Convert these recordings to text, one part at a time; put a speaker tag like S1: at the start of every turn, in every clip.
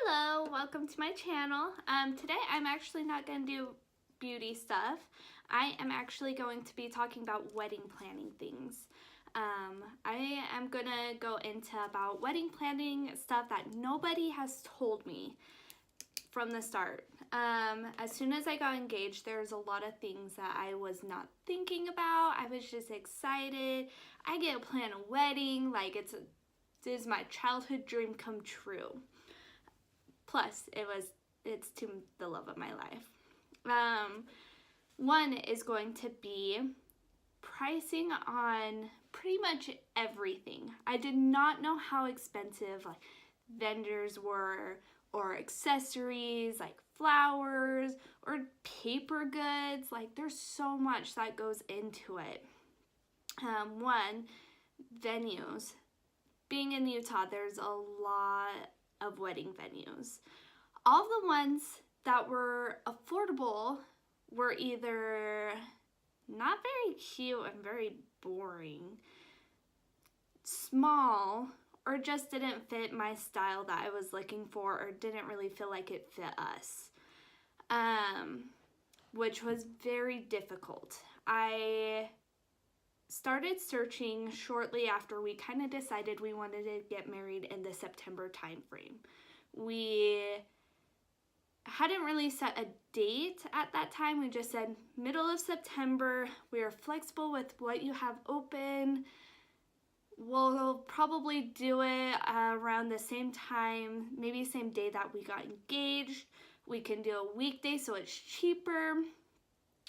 S1: Hello, welcome to my channel. Today I'm actually not going to do beauty stuff. I am actually going to be talking about wedding planning things. I am going to go into about wedding planning stuff that nobody has told me from the start. As soon as I got engaged, there's a lot of things that I was not thinking about. I was just excited. I get to plan a wedding like it is my childhood dream come true. Plus, it's to the love of my life. One is going to be pricing on pretty much everything. I did not know how expensive like vendors were, or accessories like flowers or paper goods. Like there's so much that goes into it. One, venues. Being in Utah, there's a lot of wedding venues. All the ones that were affordable were either not very cute and very boring, small, or just didn't fit my style that I was looking for, or didn't really feel like it fit us, which was very difficult. I started searching shortly after we kind of decided we wanted to get married in the September time frame. We hadn't really set a date at that time. We just said middle of September. We are flexible with what you have open. We'll probably do it around the same time, maybe same day that we got engaged. We can do a weekday so it's cheaper.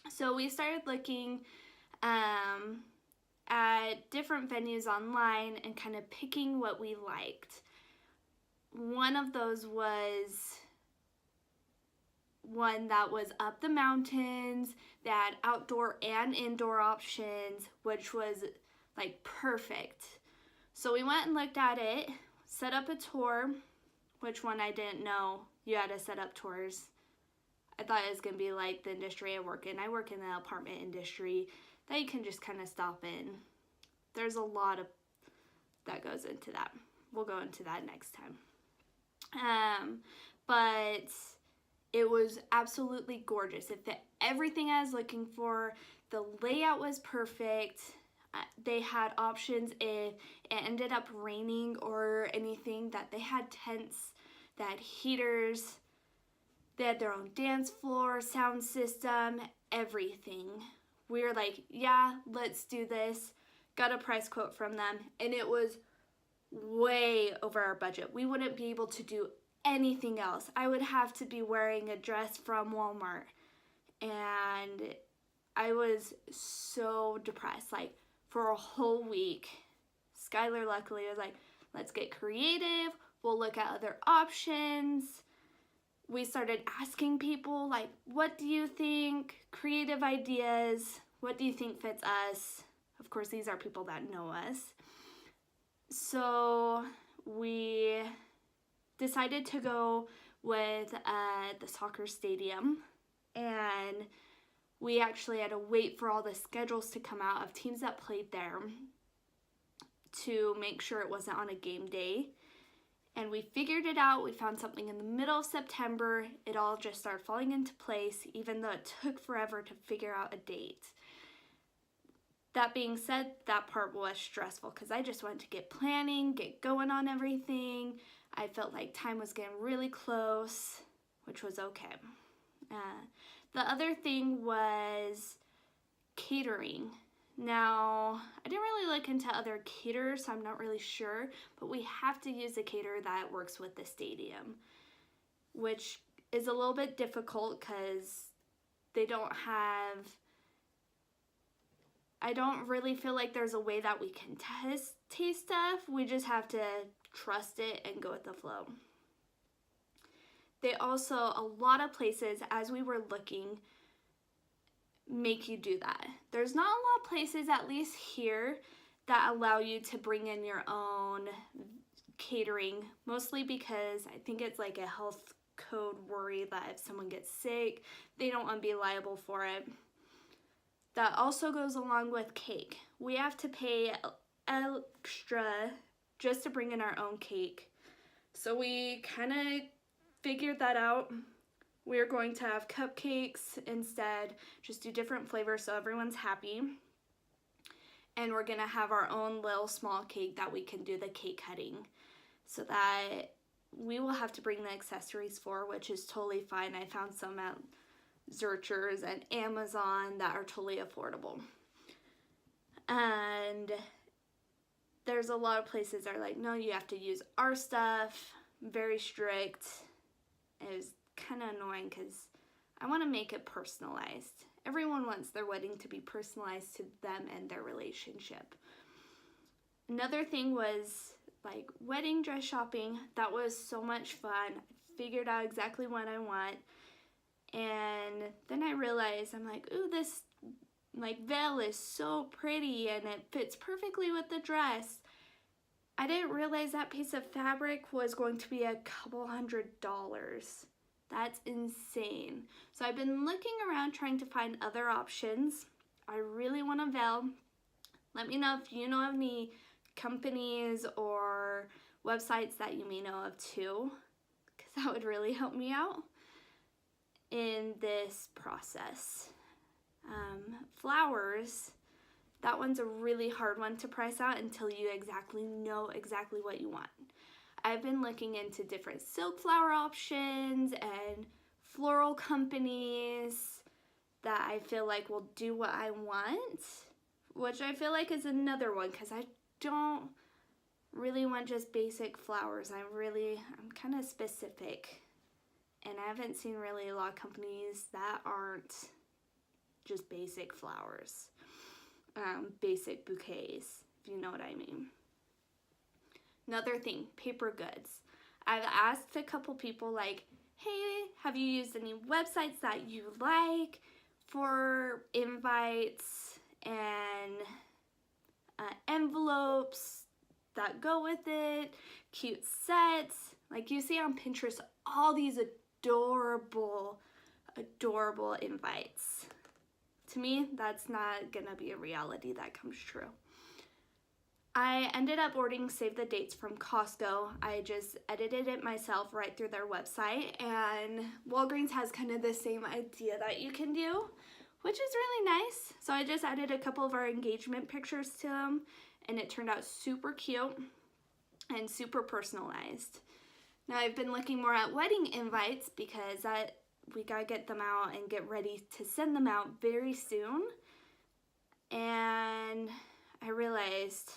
S1: So we started looking at different venues online and kind of picking what we liked. One of those was one that was up the mountains, that had outdoor and indoor options, which was like perfect. So we went and looked at it, set up a tour, which one I didn't know you had to set up tours. I thought it was going to be like the industry I work in. I work in the apartment industry that you can just kind of stop in. There's a lot of that goes into that. We'll go into that next time. But it was absolutely gorgeous. It fit everything I was looking for. The layout was perfect. They had options if it ended up raining or anything, that they had tents, they had heaters, they had their own dance floor, sound system, everything. We were like, yeah, let's do this. Got a price quote from them, and it was way over our budget. We wouldn't be able to do anything else. I would have to be wearing a dress from Walmart, and I was so depressed. Like for a whole week, Skylar luckily was like, let's get creative. We'll look at other options. We started asking people like, what do you think? Creative ideas. What do you think fits us? Of course, these are people that know us. So we decided to go with the soccer stadium, and we actually had to wait for all the schedules to come out of teams that played there to make sure it wasn't on a game day. And we figured it out. We found something in the middle of September. It all just started falling into place, even though it took forever to figure out a date. That being said, that part was stressful because I just wanted to get planning, get going on everything. I felt like time was getting really close, which was okay. The other thing was catering. Now, I didn't really look into other caterers, so I'm not really sure, but we have to use a caterer that works with the stadium, which is a little bit difficult because they don't have, I don't really feel like there's a way that we can taste stuff. We just have to trust it and go with the flow. They also, a lot of places, as we were looking, make you do that. There's not a lot of places, at least here, that allow you to bring in your own catering, mostly because I think it's like a health code worry that if someone gets sick, they don't want to be liable for it. That also goes along with cake. We have to pay extra just to bring in our own cake. So we kind of figured that out. We're going to have cupcakes instead, just do different flavors so everyone's happy. And we're gonna have our own little small cake that we can do the cake cutting, so that we will have to bring the accessories for, which is totally fine. I found some at Zurchers and Amazon that are totally affordable. And there's a lot of places that are like, no, you have to use our stuff, very strict. It was kind of annoying because I want to make it personalized. Everyone wants their wedding to be personalized to them and their relationship. Another thing was like wedding dress shopping. That was so much fun. Figured out exactly what I want. And then I realized, I'm like, ooh, this like veil is so pretty and it fits perfectly with the dress. I didn't realize that piece of fabric was going to be a couple $100s. That's insane. So I've been looking around trying to find other options. I really want a veil. Let me know if you know of any companies or websites that you may know of too, because that would really help me out in this process. Flowers, that one's a really hard one to price out until you know exactly what you want. I've been looking into different silk flower options and floral companies that I feel like will do what I want, which I feel like is another one because I don't really want just basic flowers. I'm kind of specific, and I haven't seen really a lot of companies that aren't just basic flowers, basic bouquets, if you know what I mean. Another thing, paper goods. I've asked a couple people like, hey, have you used any websites that you like for invites and envelopes that go with it, cute sets. Like you see on Pinterest, all these adorable invites. To me, that's not gonna be a reality that comes true. I ended up ordering Save the Dates from Costco. I just edited it myself right through their website, and Walgreens has kind of the same idea that you can do, which is really nice. So I just added a couple of our engagement pictures to them, and it turned out super cute and super personalized. Now I've been looking more at wedding invites because we gotta get them out and get ready to send them out very soon. And I realized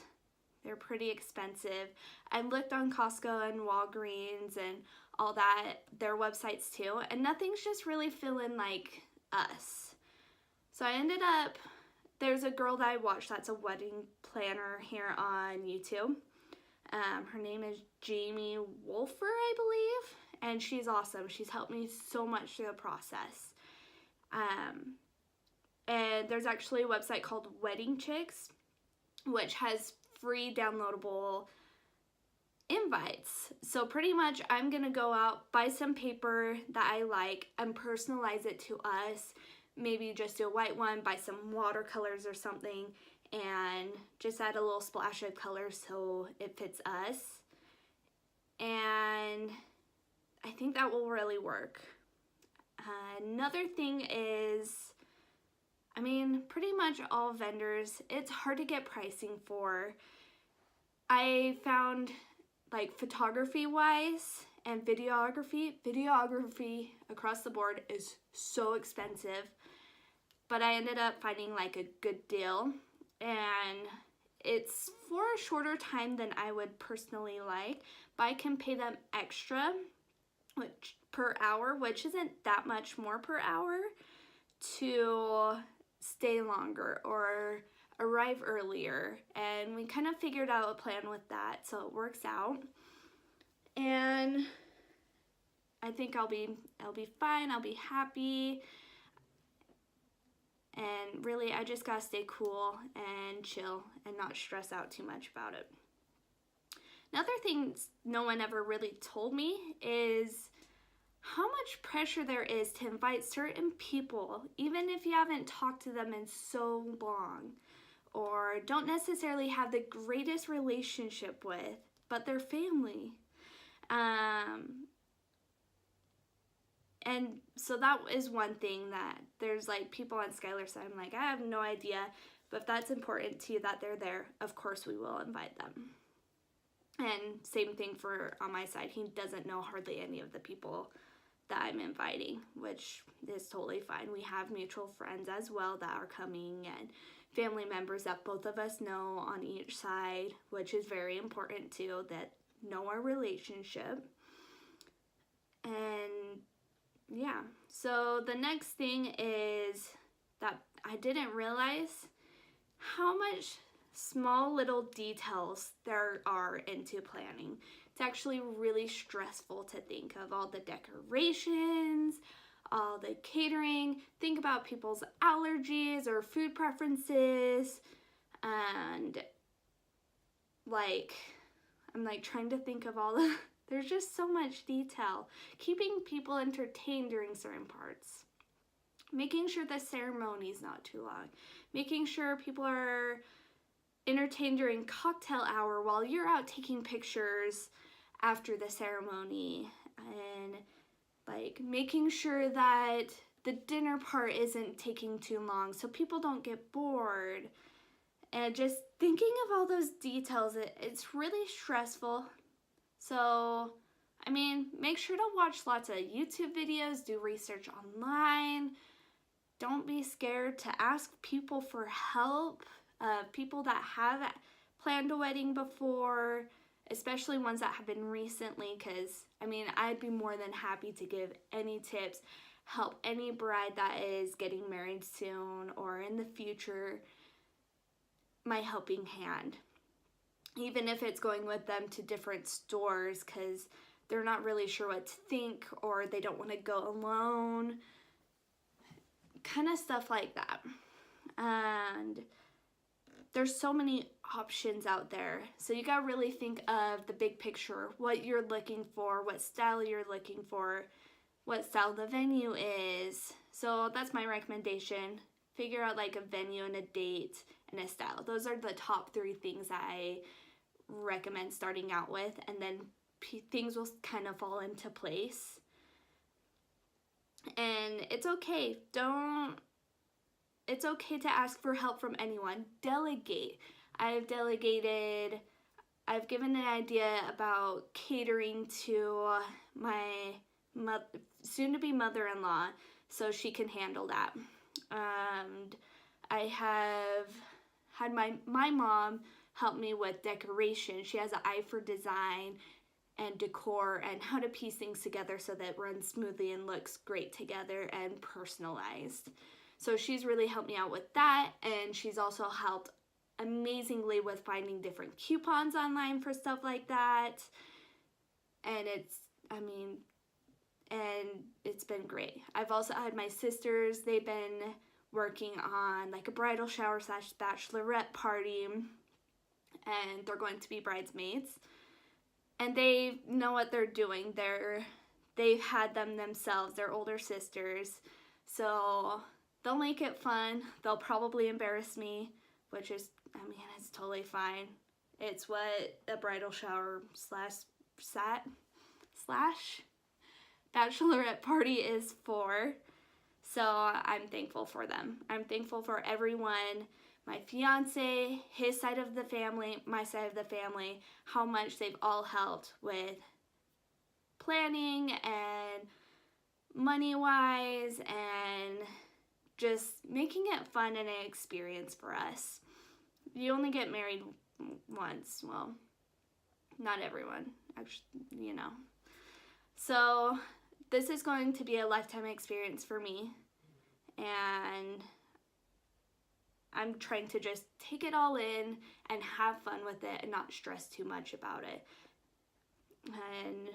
S1: they're pretty expensive. I looked on Costco and Walgreens and all that, their websites too, and nothing's just really feeling like us. So I ended up, there's a girl that I watch that's a wedding planner here on YouTube. Her name is Jamie Wolfer, I believe, and she's awesome. She's helped me so much through the process. And there's actually a website called Wedding Chicks, which has free downloadable invites. So pretty much I'm gonna go out, buy some paper that I like and personalize it to us. Maybe just do a white one, buy some watercolors or something, and just add a little splash of color so it fits us. And I think that will really work. Another thing is, I mean, pretty much all vendors, it's hard to get pricing for. I found, like, photography wise and videography across the board is so expensive, but I ended up finding like a good deal, and it's for a shorter time than I would personally like, but I can pay them extra per hour, which isn't that much more per hour, to stay longer or arrive earlier. And we kind of figured out a plan with that, so it works out. And I think I'll be fine. I'll be happy. And really, I just gotta stay cool and chill and not stress out too much about it. Another thing no one ever really told me is how much pressure there is to invite certain people, even if you haven't talked to them in so long, or don't necessarily have the greatest relationship with, but they're family. And so that is one thing that there's like people on Skylar's side, I'm like, I have no idea. But if that's important to you that they're there, of course we will invite them. And same thing for on my side. He doesn't know hardly any of the people that I'm inviting, which is totally fine. We have mutual friends as well that are coming, and family members that both of us know on each side, which is very important too, that know our relationship. And yeah, so the next thing is that I didn't realize how much small little details there are into planning. It's actually really stressful to think of all the decorations, all the catering, think about people's allergies or food preferences, and like I'm like trying to think of all the there's just so much detail. Keeping people entertained during certain parts. Making sure the ceremony's not too long. Making sure people are entertained during cocktail hour while you're out taking pictures after the ceremony. And like making sure that the dinner part isn't taking too long so people don't get bored. And just thinking of all those details, it's really stressful. So, I mean, make sure to watch lots of YouTube videos, do research online. Don't be scared to ask people for help, people that have planned a wedding before, especially ones that have been recently, because, I mean, I'd be more than happy to give any tips, help any bride that is getting married soon or in the future, my helping hand. Even if it's going with them to different stores because they're not really sure what to think or they don't want to go alone. Kind of stuff like that. And there's so many options out there. So you gotta really think of the big picture, what you're looking for, what style you're looking for, what style the venue is. So that's my recommendation. Figure out like a venue and a date and a style. Those are the top 3 things that I recommend starting out with, and then things will kind of fall into place. And it's okay. It's okay to ask for help from anyone. Delegate. I've given an idea about catering to my soon-to-be mother-in-law so she can handle that. And I have had my mom help me with decoration. She has an eye for design and decor and how to piece things together so that it runs smoothly and looks great together and personalized. So she's really helped me out with that, and she's also helped amazingly with finding different coupons online for stuff like that. And it's been great. I've also had my sisters, they've been working on like a bridal shower / bachelorette party, and they're going to be bridesmaids. And they know what they're doing. They've had them themselves, they're older sisters. So they'll make it fun. They'll probably embarrass me, which is, it's totally fine. It's what a bridal shower / bachelorette party is for. So I'm thankful for them. I'm thankful for everyone, my fiance, his side of the family, my side of the family, how much they've all helped with planning and money-wise and just making it fun and an experience for us. You only get married once. Well, not everyone, actually, So this is going to be a lifetime experience for me, and I'm trying to just take it all in and have fun with it and not stress too much about it. And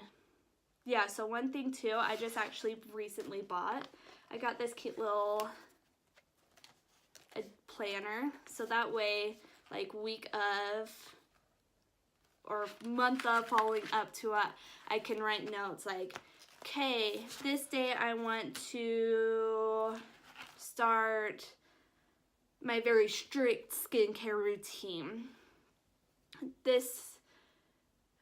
S1: yeah, so one thing too, I just actually recently bought, I got this cute little planner, so that way like week of or month of following up to it, I can write notes like, okay, this day I want to start my very strict skincare routine.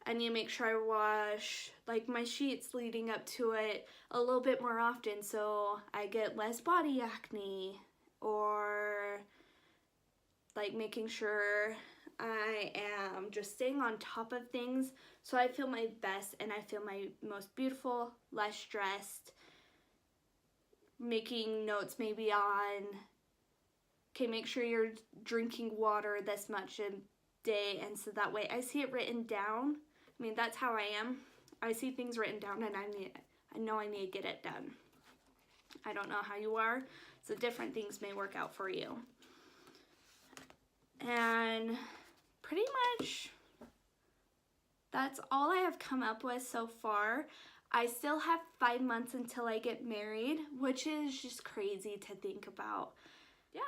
S1: I need to make sure I wash like my sheets leading up to it a little bit more often so I get less body acne, or like making sure I am just staying on top of things so I feel my best and I feel my most beautiful, less stressed. Making notes maybe on, okay, make sure you're drinking water this much a day, and so that way I see it written down. I mean, that's how I am. I see things written down and I know I need to get it done. I don't know how you are, so different things may work out for you. And pretty much that's all I have come up with so far. I still have 5 months until I get married, which is just crazy to think about. Yeah,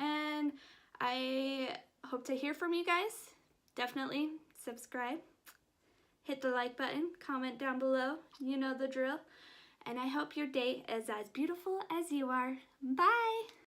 S1: and I hope to hear from you guys. Definitely subscribe, hit the like button, comment down below. You know the drill. And I hope your day is as beautiful as you are. Bye!